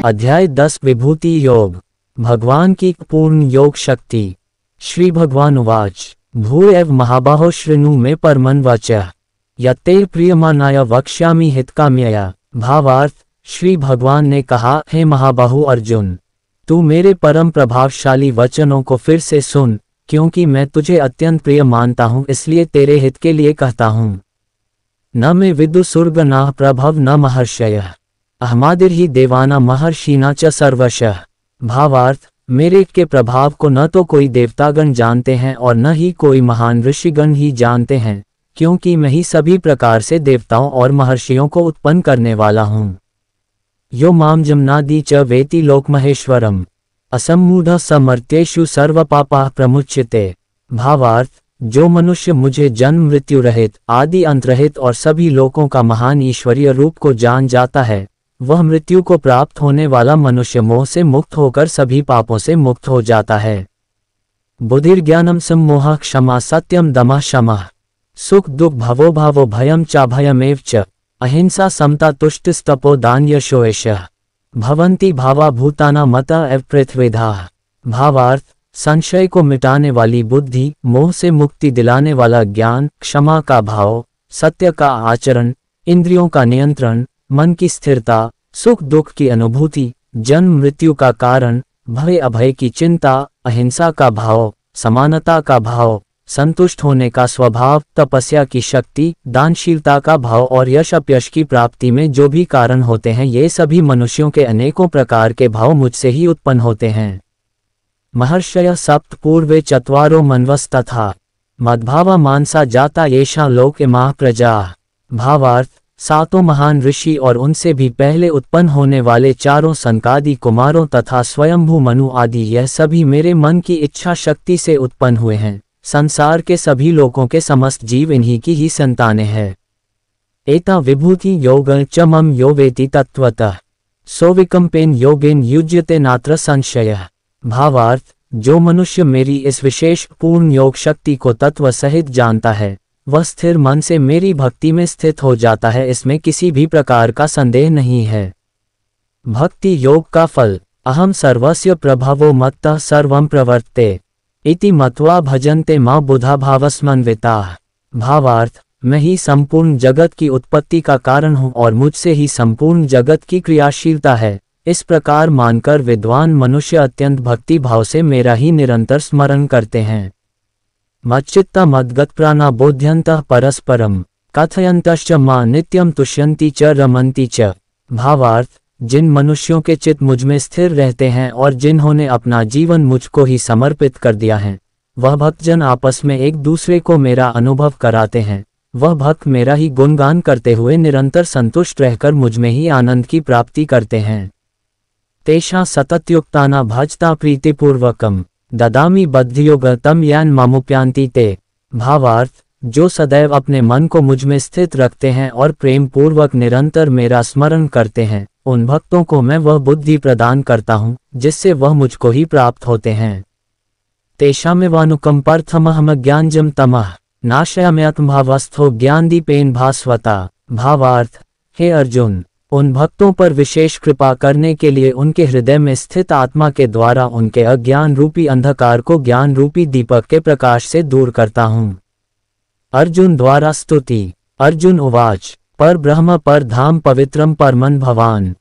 अध्याय 10 विभूति योग। भगवान की पूर्ण योग शक्ति। श्री भगवान उवाच भूयैव महाबाहो शृणु मे परमं वचः यत्ते प्रियमाणाय वक्ष्यामि हितकाम्यया। भावार्थ, श्री भगवान ने कहा, हे महाबाहु अर्जुन, तू मेरे परम प्रभावशाली वचनों को फिर से सुन, क्योंकि मैं तुझे अत्यंत प्रिय मानता हूँ, इसलिए तेरे हित के लिए कहता हूँ। न मे विदुसुर्गणाः प्रभव न महर्षयः अहमादिर्हि देवाना महर्षिना च सर्वशः। भावार्थ, मेरे के प्रभाव को न तो कोई देवतागण जानते हैं और न ही कोई महान ऋषिगण ही जानते हैं, क्योंकि मैं ही सभी प्रकार से देवताओं और महर्षियों को उत्पन्न करने वाला हूँ। यो माम जमनादि च वेति लोकमहेश्वरम असम्मूढ़ समर्त्येषु सर्वपापाः प्रमुच्यते। भावार्थ, जो मनुष्य मुझे जन्म मृत्यु रहित आदि अंत रहित और सभी लोकों का महान ईश्वरीय रूप को जान जाता है, वह मृत्यु को प्राप्त होने वाला मनुष्य मोह से मुक्त होकर सभी पापों से मुक्त हो जाता है। बुद्धिर्ज्ञानम सम्मोहः क्षमा सत्यम दमः शमः सुख दुख भवो भावो भयम चाभयमेव च अहिंसा समता तुष्टिस्तपो दान यशो यशः भवन्ति भावा भूताना मता एव पृथ्वीधाः। भावार्थ, संशय को मिटाने वाली बुद्धि, मोह से मुक्ति दिलाने वाला ज्ञान, क्षमा का भाव, सत्य का आचरण, इंद्रियों का नियंत्रण, मन की स्थिरता, सुख दुख की अनुभूति, जन्म मृत्यु का कारण, भय अभय की चिंता, अहिंसा का भाव, समानता का भाव, संतुष्ट होने का स्वभाव, तपस्या की शक्ति, दानशीलता का भाव और यश अपयश की प्राप्ति में जो भी कारण होते हैं, ये सभी मनुष्यों के अनेकों प्रकार के भाव मुझसे ही उत्पन्न होते हैं। महर्षयः सप्त पूर्वे चत्वारो मन्वस्तथा मद्भावा मानसा जाता येषा लोक इमाः प्रजाः। भावार्थ, सातों महान ऋषि और उनसे भी पहले उत्पन्न होने वाले चारों सनकादि कुमारों तथा स्वयंभू मनु आदि, यह सभी मेरे मन की इच्छा शक्ति से उत्पन्न हुए हैं। संसार के सभी लोगों के समस्त जीव इन्हीं की ही संतानें हैं। एता विभूति योगं च मम यो वेति तत्वतः सोविकम्पेन योगेन युज्यते नात्र संशयः। भावार्थ, जो मनुष्य मेरी इस विशेष पूर्ण योग शक्ति को तत्व सहित जानता है, वह स्थिर मन से मेरी भक्ति में स्थित हो जाता है, इसमें किसी भी प्रकार का संदेह नहीं है। भक्ति योग का फल। अहम सर्वस्य प्रभवो मत्तः सर्वं प्रवर्ते इति मत्वा भजन्ते मां बुधा भावस्मन्विताः। भावार्थ, मैं ही संपूर्ण जगत की उत्पत्ति का कारण हूँ और मुझसे ही संपूर्ण जगत की क्रियाशीलता है। इस प्रकार मानकर विद्वान मनुष्य अत्यंत भक्ति भाव से मेरा ही निरंतर स्मरण करते हैं। मच्चित्ता मद्गतप्राणा बोध्यन्तः परस्परम कथयन्तश्च मां नित्यं तुष्यन्ति च रमन्ति च। भावार्थ, जिन मनुष्यों के चित्त मुझ में स्थिर रहते हैं और जिन्होंने अपना जीवन मुझको ही समर्पित कर दिया है, वह भक्तजन आपस में एक दूसरे को मेरा अनुभव कराते हैं। वह भक्त मेरा ही गुणगान करते हुए निरंतर संतुष्ट रहकर मुझ में ही आनंद की प्राप्ति करते हैं। तेषां सततयुक्ताना भजता प्रीतिपूर्वकम ददामि बद्धयोग तम यान मामुप्यान्ति ते। भावार्थ, जो सदैव अपने मन को मुझ में स्थित रखते हैं और प्रेम पूर्वक निरंतर मेरा स्मरण करते हैं, उन भक्तों को मैं वह बुद्धि प्रदान करता हूँ जिससे वह मुझको ही प्राप्त होते हैं। तेषामेवानुकंपार्थमहम ज्ञानजम तमः नाशयाम्यात्मभावस्थो ज्ञानदीपेन भास्वता। भावार्थ, हे अर्जुन, उन भक्तों पर विशेष कृपा करने के लिए उनके हृदय में स्थित आत्मा के द्वारा उनके अज्ञान रूपी अंधकार को ज्ञान रूपी दीपक के प्रकाश से दूर करता हूँ। अर्जुन द्वारा स्तुति। अर्जुन उवाच पर ब्रह्म पर धाम पवित्रम परमं भवान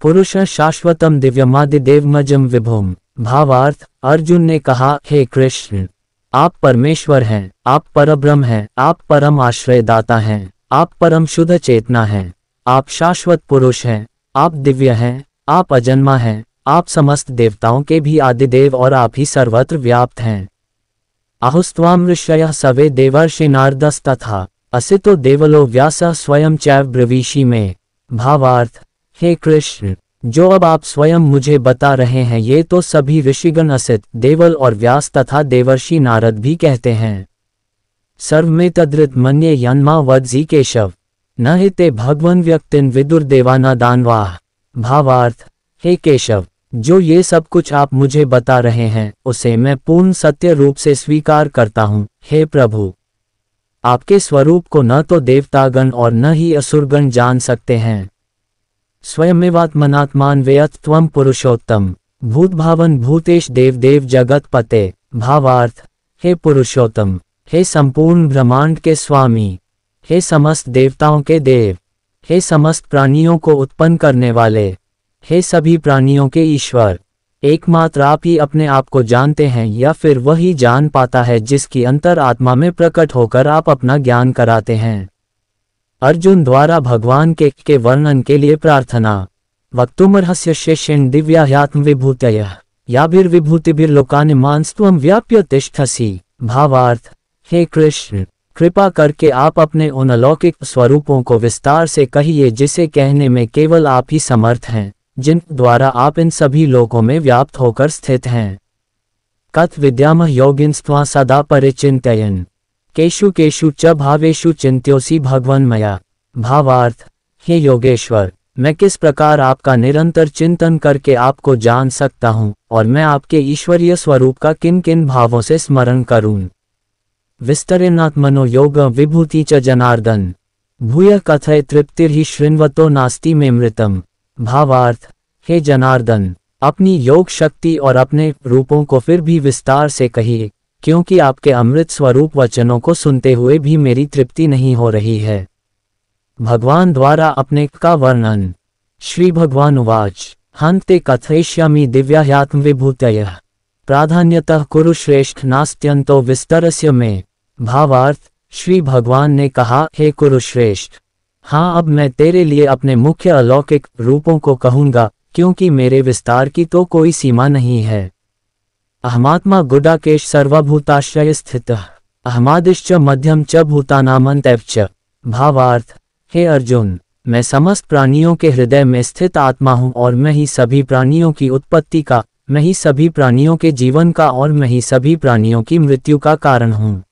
पुरुष शाश्वतम दिव्यमादिदेवमजम विभुम। भावार्थ, अर्जुन ने कहा, हे कृष्ण, आप परमेश्वर हैं, आप परब्रह्म हैं, आप परम आश्रयदाता हैं, आप परम शुद्ध चेतना हैं, आप शाश्वत पुरुष हैं, आप दिव्य हैं, आप अजन्मा हैं, आप समस्त देवताओं के भी आदिदेव और आप ही सर्वत्र व्याप्त हैं। आहुस्त्वाम ऋषयः सवे देवर्षि नारदस्तथा असितो देवलो व्यासः स्वयं चैव ब्रवीषि में। भावार्थ, हे कृष्ण, जो अब आप स्वयं मुझे बता रहे हैं, ये तो सभी ऋषिगण असित, देवल और व्यास तथा देवर्षि नारद भी कहते हैं। सर्वमेतद्रित मन्ये यन्मा वज्जी केशव न हिते भगवन व्यक्तिन विदुर्देवाना दानवाः। भावार्थ, हे केशव, जो ये सब कुछ आप मुझे बता रहे हैं, उसे मैं पूर्ण सत्य रूप से स्वीकार करता हूँ। हे प्रभु, आपके स्वरूप को न तो देवतागण और न ही असुरगण जान सकते हैं। स्वयमेवात्मनात्मान वेयत त्वं पुरुषोत्तम भूतभावन भूतेश देव देव जगत पते। भावार्थ, हे पुरुषोत्तम, हे संपूर्ण ब्रह्मांड के स्वामी, हे समस्त देवताओं के देव, हे समस्त प्राणियों को उत्पन्न करने वाले, हे सभी प्राणियों के ईश्वर, एकमात्र आप ही अपने आप को जानते हैं या फिर वही जान पाता है जिसकी अंतर आत्मा में प्रकट होकर आप अपना ज्ञान कराते हैं। अर्जुन द्वारा भगवान के वर्णन के लिए प्रार्थना। वक्तुमर्हस्य शेषेण दिव्याह्यात्म विभूतयः याभिर्विभूतिभिर्लोकानिमांस्त्वं व्याप्य तिष्ठसि। भावार्थ, हे कृष्ण, कृपा करके आप अपने उन अलौकिक स्वरूपों को विस्तार से कहिए जिसे कहने में केवल आप ही समर्थ हैं, जिन द्वारा आप इन सभी लोकों में व्याप्त होकर स्थित हैं। कथ विद्यामः योगिंस्त्वा सदा परिचिन्तयन् केषु केषु च भावेषु चिन्त्योऽसि भगवन्मया। भावार्थ, हे योगेश्वर, मैं किस प्रकार आपका निरंतर चिंतन करके आपको जान सकता हूँ और मैं आपके ईश्वरीय स्वरूप का किन किन भावों से स्मरण करूँ। विस्तरेणात्मनो योग विभूति च जनार्दन भूय कथय तृप्तिर्हि शृण्वतो नास्ति मे मृतम। भावार्थ, हे जनार्दन, अपनी योग शक्ति और अपने रूपों को फिर भी विस्तार से कहिए, क्योंकि आपके अमृत स्वरूप वचनों को सुनते हुए भी मेरी तृप्ति नहीं हो रही है। भगवान द्वारा अपने का वर्णन। श्री भगवान उवाच, हन्ते कथयिष्यामि दिव्याह्यात्म विभूतयः प्राधान्यतः कुरु श्रेष्ठ नास्त्यन्तो विस्तरस्य मे। भावार्थ, श्री भगवान ने कहा, हे कुरुश्रेष्ठ, हाँ, अब मैं तेरे लिए अपने मुख्य अलौकिक रूपों को कहूँगा, क्योंकि मेरे विस्तार की तो कोई सीमा नहीं है। अहमात्मा गुडाकेश सर्वभूताश्रय स्थितः अहमादिश्च मध्यम च भूतानामन्तैव च। भावार्थ, हे अर्जुन, मैं समस्त प्राणियों के हृदय में स्थित आत्मा हूँ और मैं ही सभी प्राणियों की उत्पत्ति का, मैं ही सभी प्राणियों के जीवन का और मैं ही सभी प्राणियों की मृत्यु का कारण हूँ।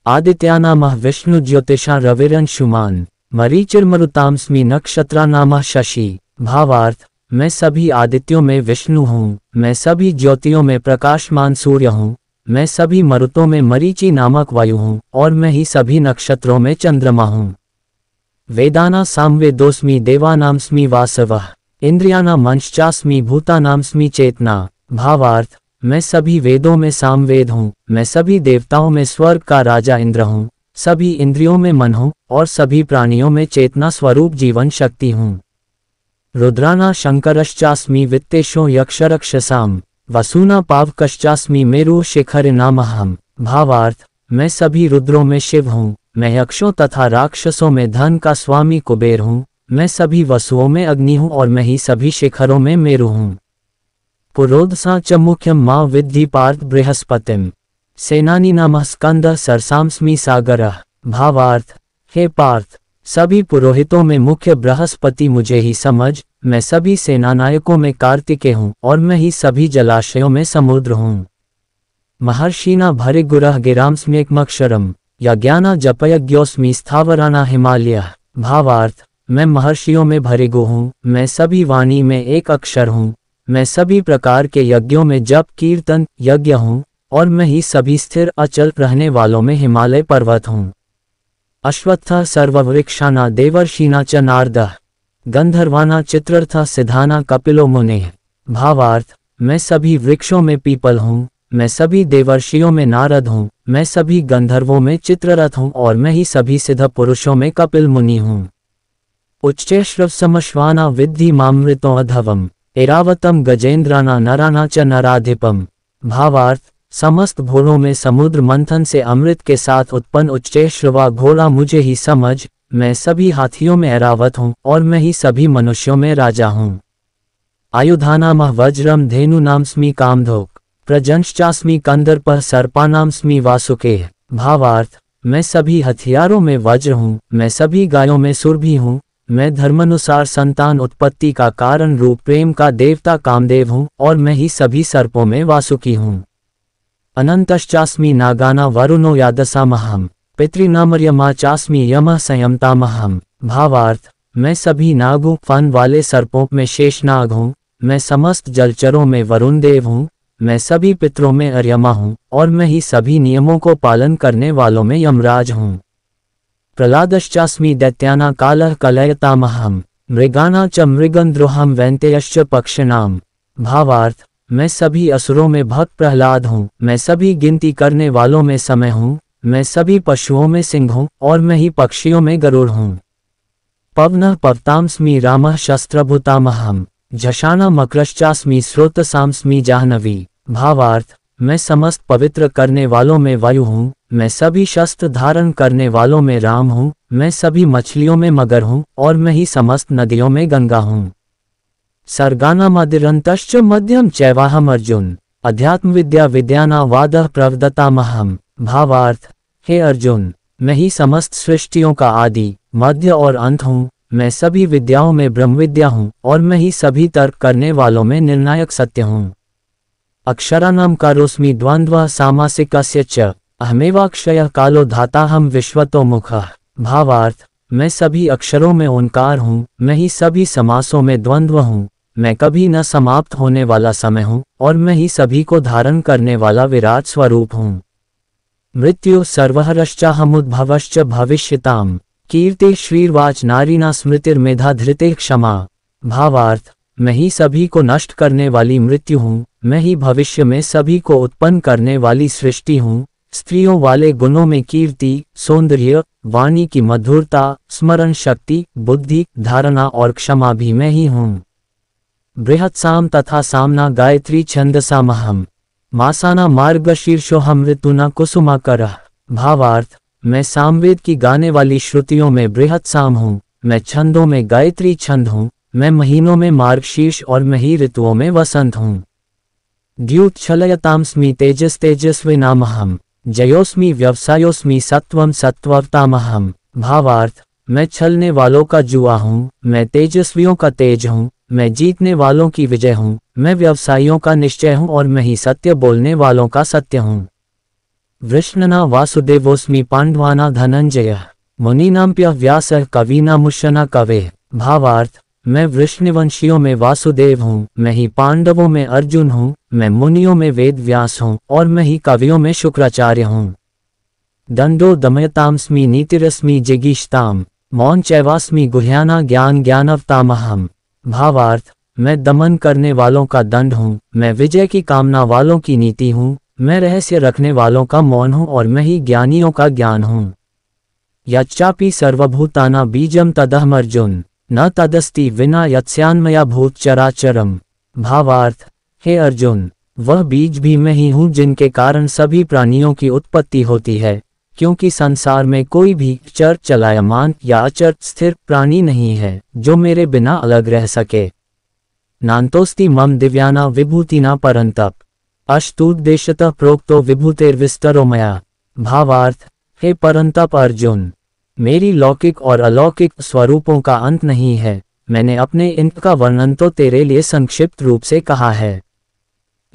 आदित्यानामः विष्णु ज्योतिषा रविरंशुमान मरीचिर्मरुतामस्मि नक्षत्रानामः शशि। भावार्थ, मैं सभी आदित्यों में विष्णु हूँ, मैं सभी ज्योतियों में प्रकाशमान सूर्य हूँ, मैं सभी मरुतों में मरीचि नामक वायु हूँ और मैं ही सभी नक्षत्रों में चंद्रमा हूँ। वेदाना सामवेदोस्मि देवानामस्मि वासवः इंद्रियाणां मंश्चास्मि भूतानामस्मि चेतना। भावार्थ, मैं सभी वेदों में सामवेद हूँ, मैं सभी देवताओं में स्वर्ग का राजा इंद्र हूँ, सभी इंद्रियों में मन हूँ और सभी प्राणियों में चेतना स्वरूप जीवन शक्ति हूँ। रुद्राना शंकरश्चास्मि वित्तेशो यक्षरक्षसाम वसूना पावकश्चास्मि मेरु शिखरिणामहम्। भावार्थ, मैं सभी रुद्रों में शिव हूँ, मैं यक्षों तथा राक्षसों में धन का स्वामी कुबेर हूँ, मैं सभी वसुओं में अग्नि हूँ और मैं ही सभी शिखरों में मेरु हूँ। पुरोधसा च मुख्यम मां विद्धि पार्थ बृहस्पतिम सेनानी नमः स्कंदः सरसामस्मि सागरः। भावार्थ, हे पार्थ, सभी पुरोहितों में मुख्य बृहस्पति मुझे ही समझ, मैं सभी सेनानायकों में कार्तिकेय हूँ और मैं ही सभी जलाशयों में समुद्र हूँ। महर्षिना भृगुरः गिरांस्म्येकमक्षरम् यज्ञाना जपयज्ञोऽस्मि स्थावराना हिमालयः। भावार्थ, मैं महर्षियों में भृगु हूँ, मैं सभी वाणी में एक अक्षर हूँ, मैं सभी प्रकार के यज्ञों में जप कीर्तन यज्ञ हूँ और मैं ही सभी स्थिर अचल रहने वालों में हिमालय पर्वत हूँ। अश्वत्थः सर्ववृक्षाना देवर्षिना च नारदः गंधर्वाना चित्रर्थः सिद्धाना कपिलो मुनेः। भावार्थ, मैं सभी वृक्षों में पीपल हूँ, मैं सभी देवर्षियों में नारद हूँ, मैं सभी गंधर्वों में चित्ररथ हूँ और मैं ही सभी सिद्ध पुरुषों में कपिल मुनि हूँ। उच्चैश्रव समश्वाना विद्धि मामृतो अधवम एरावतम गजेंद्राना नराना च नराधिपम। भावार्थ, समस्त घोड़ों में समुद्र मंथन से अमृत के साथ उत्पन्न उच्चैश्रवा घोड़ा मुझे ही समझ, मैं सभी हाथियों में ऐरावत हूँ और मैं ही सभी मनुष्यों में राजा हूँ। आयुधानामः वज्रम धेनुनामस्मि कामधोक प्रजंश्चास्मि कंदर्पः सर्पानामस्मि वासुकेः। भावार्थ, मैं सभी हथियारों में वज्र हूँ, मैं सभी गायों में सुरभि हूँ, मैं धर्मानुसार संतान उत्पत्ति का कारण रूप प्रेम का देवता कामदेव हूँ और मैं ही सभी सर्पों में वासुकी हूँ। अनंतश्चास्मि नागाना वरुणो यादसामहम् पितृनामर्यमा चास्मि यमः संयमतामहम्। भावार्थ, मैं सभी नागों फन वाले सर्पों में शेषनाग हूँ, मैं समस्त जलचरों में वरुण देव हूँ, मैं सभी पितरों में अर्यमा हूँ और मैं ही सभी नियमों को पालन करने वालों में यमराज हूँ। प्रहलादश्चास्मि दैत्याना कालः कलयतामहम् मृगाना च मृगंद्रोहम वैन्तेयश्च पक्षिणाम। भावार्थ, मैं सभी असुरों में भक्त प्रहलाद हूँ, मैं सभी गिनती करने वालों में समय हूँ, मैं सभी पशुओं में सिंह हूँ और मैं ही पक्षियों में गरुड़ हूँ। पवनः पवतामस्मि रामः शस्त्रभुतामहम्, झषाणा मकरश्चास्मि स्रोतसामस्मि जाह्नवी। भावार्थ, मैं समस्त पवित्र करने वालों में वायु हूँ, मैं सभी शस्त्र धारण करने वालों में राम हूँ, मैं सभी मछलियों में मगर हूँ और मैं ही समस्त नदियों में गंगा हूँ। सर्गानामदिरन्तश्च मध्यम चैवाहम अर्जुन, अध्यात्म विद्या विद्याना वादः प्रवदतामहम्। भावार्थ, हे अर्जुन, मैं ही समस्त सृष्टियों का आदि, मध्य और अंत हूँ, मैं सभी विद्याओं में ब्रह्मविद्या हूँ और मैं ही सभी तर्क करने वालों में निर्णायक सत्य हूँ। अक्षराणां कारोऽस्मि द्वन्द्वः सामासिकस्य च, अहमेवाक्षयः कालो धाताहं विश्वतो मुखः। भावार्थ, मैं सभी अक्षरों में ओंकार हूँ, मैं ही सभी समासों में द्वंद्व हूँ, मैं कभी न समाप्त होने वाला समय हूँ और मैं ही सभी को धारण करने वाला विराट स्वरूप हूँ। मृत्यु सर्वहरश्चाहमुद्भवश्च भविष्यताम्, कीर्ति श्रीर्वाच नारीणा स्मृतिर्मेधा धृते क्षमा। भावार्थ, मैं ही सभी को नष्ट करने वाली मृत्यु हूँ, मैं ही भविष्य में सभी को उत्पन्न करने वाली सृष्टि हूँ। स्त्रियों वाले गुणों में कीर्ति, सौंदर्य, वाणी की मधुरता, स्मरण शक्ति, बुद्धि, धारणा और क्षमा भी मैं ही हूँ। बृहत्साम तथा सामना गायत्री छंदसामहम्, मासाना मार्गशीर्षोऽहम् ऋतुना कुसुमाकरः। भावार्थ, मैं सामवेद की गाने वाली श्रुतियों में बृहत्साम हूँ, मैं छंदों में गायत्री छंद हूँ, मैं महीनों में मार्गशीर्ष और मैं ही ऋतुओं में वसंत हूँ। द्युच्छलयतामस्मि तेजस्तेजस्विनामहम्, जयोस्मि व्यवसायोस्मि सत्वम सत्ववतामहम्। भावार्थ, मैं छलने वालों का जुआ हूँ, मैं तेजस्वियों का तेज हूँ, मैं जीतने वालों की विजय हूँ, मैं व्यवसायियों का निश्चय हूँ और मैं ही सत्य बोलने वालों का सत्य हूँ। वृष्णना वासुदेवोस्मि पांडवाना धनंजयः, मुनीनाम्प्यः व्यासः कवीनामुशना कवेः। भावार्थ, मैं वृष्णिवंशियों में वासुदेव हूँ, मैं ही पांडवों में अर्जुन हूँ, मैं मुनियों में वेद व्यास हूँ और मैं ही कवियों में शुक्राचार्य हूँ। दंडो दमयतामस्मि नीतिरस्मि जिगीषताम्, मौन चैवास्मि गुह्याना ज्ञान ज्ञानवतामहम्। भावार्थ, मैं दमन करने वालों का दंड हूँ, मैं विजय की कामना वालों की नीति हूँ, मैं रहस्य रखने वालों का मौन हूँ और मैं ही ज्ञानियों का ज्ञान हूँ। यच्चापि सर्वभूताना बीजम तदहम् अर्जुन, न तदस्ति विना यत्स्यान्मया भूत चराचरम। भावार्थ, हे अर्जुन, वह बीज भी मैं ही हूँ जिनके कारण सभी प्राणियों की उत्पत्ति होती है, क्योंकि संसार में कोई भी चर चलायमान या अचर स्थिर प्राणी नहीं है जो मेरे बिना अलग रह सके। नान्तोस्ति मम दिव्याना विभूतिना परंतप, अष्टुद्देश्यतः प्रोक्तो विभूतेर्विस्तरो मया। भावार्थ, हे परंतप अर्जुन, मेरी लौकिक और अलौकिक स्वरूपों का अंत नहीं है, मैंने अपने इनका वर्णन तो तेरे लिए संक्षिप्त रूप से कहा है।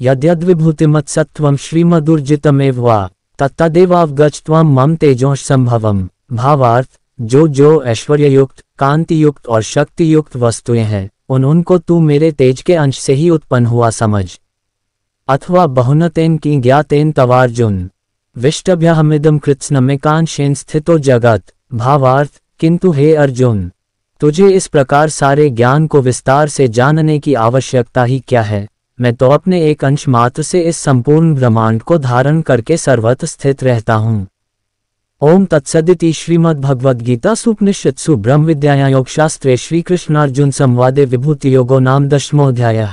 यद्यद्विभूतिमत्सत्वं श्रीमदुर्जितमेव वा तत्तदेवावगच्छत्वं मम तेजोंश संभवम्। भावार्थ, जो ऐश्वर्ययुक्त, कांतियुक्त और शक्तियुक्त वस्तुएं हैं, उनको तू मेरे तेज के अंश से ही उत्पन्न हुआ समझ। अथवा बहुनतेन की ज्ञातेन तवार्जुन, विष्टभ्यहमिदं कृत्स्नमेकांशेन स्थितो जगत। भावार्थ, किंतु हे अर्जुन, तुझे इस प्रकार सारे ज्ञान को विस्तार से जानने की आवश्यकता ही क्या है, मैं तो अपने एक अंश मात्र से इस संपूर्ण ब्रह्मांड को धारण करके सर्वत्र स्थित रहता हूँ। ओम तत्सदिति श्रीमद्भगवद्गीता उपनिषत्सु ब्रह्म विद्यायां योगशास्त्रे श्रीकृष्णार्जुन संवादे विभूति योगो नाम 10वां।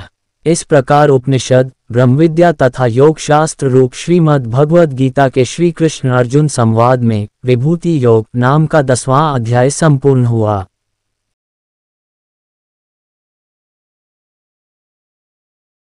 इस प्रकार उपनिषद, ब्रह्म विद्या तथा योग शास्त्र रूप श्रीमद् भगवद गीता के श्री कृष्ण अर्जुन संवाद में विभूति योग नाम का 10वां अध्याय संपूर्ण हुआ।